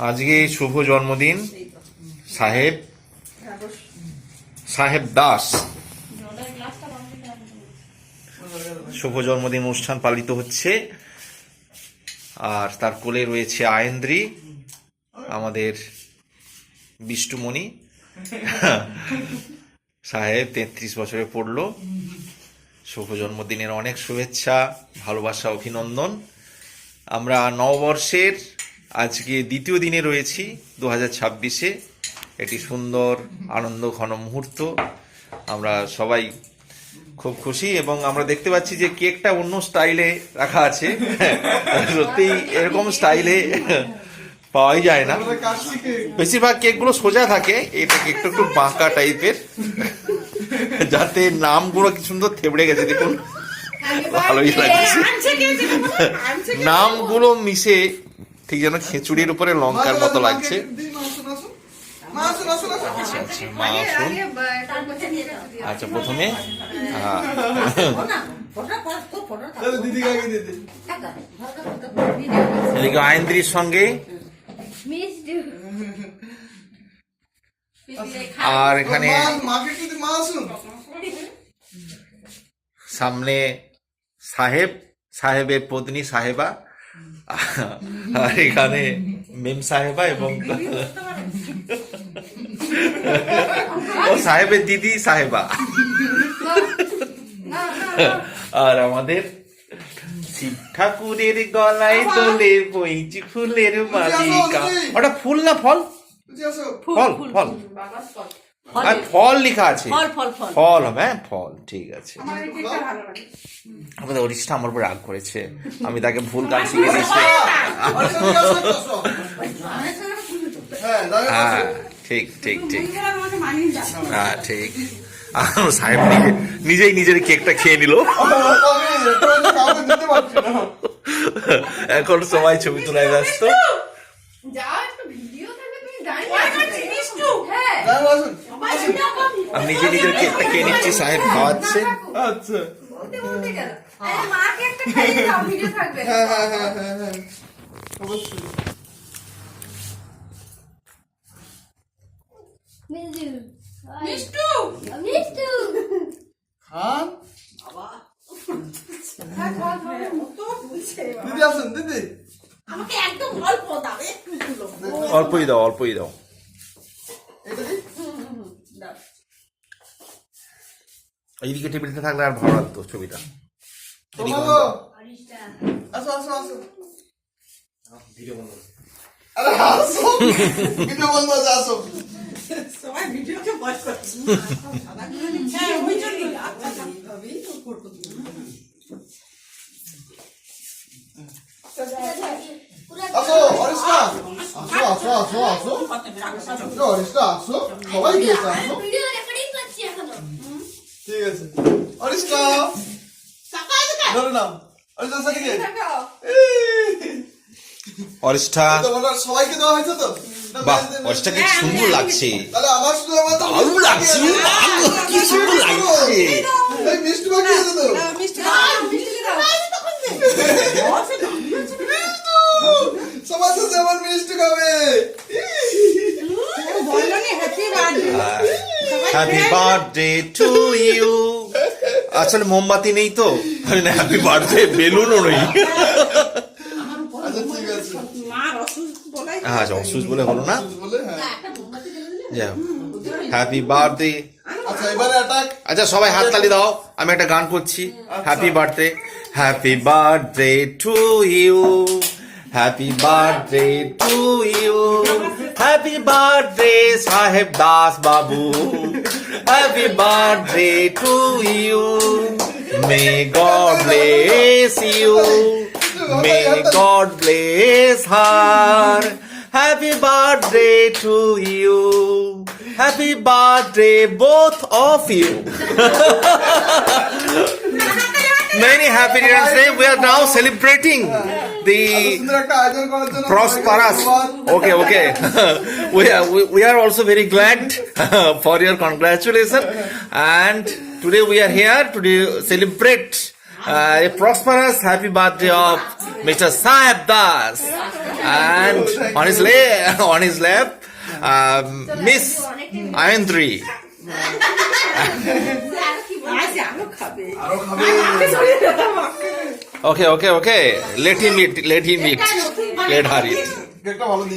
আজকে শুভ জন্মদিন সাহেব দাস। শুভ জন্মদিন অনুষ্ঠান পালিত হচ্ছে, আর তার কোলে রয়েছে আয়েন্দ্রী, আমাদের বিষ্টুমণি সাহেব 33 বছরে পড়লো। শুভ জন্মদিনের অনেক শুভেচ্ছা, ভালোবাসা, অভিনন্দন। আমরা নববর্ষের আজকে দ্বিতীয় দিনে রয়েছি 2026-এ। এটি সুন্দর আনন্দ ঘন মুহূর্ত, আমরা সবাই খুব খুশি। এবং আমরা দেখতে পাচ্ছি যে কেকটা অন্য স্টাইলে রাখা আছে, সত্যি এরকম স্টাইলে পাওয়াই যায় না। বেশিরভাগ কেকগুলো সোজা থাকে, এটা কেকটা একটু বাঁকা টাইপের, যাতে নামগুলো কি সুন্দর থেবড়ে গেছে, দেখুন ভালোই লাগছে। নামগুলো মিশে ঠিক যেন খিচুড়ির উপরে লঙ্কার মতো লাগছে। আচ্ছা আচ্ছা, মা আসুন। আচ্ছা, প্রথমে এদিকে আয়েন্দ্রির সঙ্গে, আর এখানে সামনে সাহেবের পত্নী সাহেবা, আর এখানে মেম সাহেবা এবং ও সাহেবের দিদি সাহেবা, আর আমাদের শিব ঠাকুরের গলায় তোলে বইচি ফুলের মালিকা। ওটা ফুল না ফল? ফল ফল আর ফল লেখা আছে, ফল হবে, হ্যাঁ ফল, ঠিক আছে। আমাদের অরিষ্ঠা আমার উপর রাগ করেছে, আমি তাকে ভুল গান শিখে দিয়েছি। হ্যাঁ ঠিক ঠিক ঠিক, হ্যাঁ ঠিক। সাহেব নিজেই নিজের কেকটা খেয়ে নিল। এখন সবাই ছবি তোলায় ব্যস্ত। আমি নিজে নিজের কেকটা খেয়ে নিচ্ছি, সাহেব খাওয়াচ্ছে। আচ্ছা, অল্পই দাও, অল্পই দাও। এইদিকে টেবিলটা থাকলে আর ভালো লাগতো ছবিটা। ঠিক আছে, অরিষ্টা অরিষ্ঠা, সবাইকে দেওয়া হয়েছে তো? বাহ, অরিষ্ঠাকে কি সুন্দর লাগছে, তাহলে আমার শুধু দারুণ লাগছে, কি সুন্দর লাগছে। মিষ্টি বাকি আছে তো? সবাই তো যেমন মিষ্টি খাবে। Happy birthday to you. আসলে মোমবাতি নেই তো, হ্যাপি বার্থডে বেলুনও নেই। আচ্ছা, অসুস্থ বলে হলো না। Happy birthday. আচ্ছা, সবাই হাততালি দাও, আমি একটা গান করছি। Happy birthday, happy birthday to you, happy birthday to you, happy birthday Saheb Das বাবু, happy birthday to you, may God bless you, may God bless her, happy birthday to you, happy birthday both of you. Many happy Returns Day. We are now celebrating the prosperous. Okay. we are also very glad for your congratulations. And today we are here to celebrate A prosperous happy birthday of Mr. Saib Das. And on his lap, Miss Ayandri. আরো খাবে Okay. Let him eat. Let her eat. কেকটা ভালো দিয়ে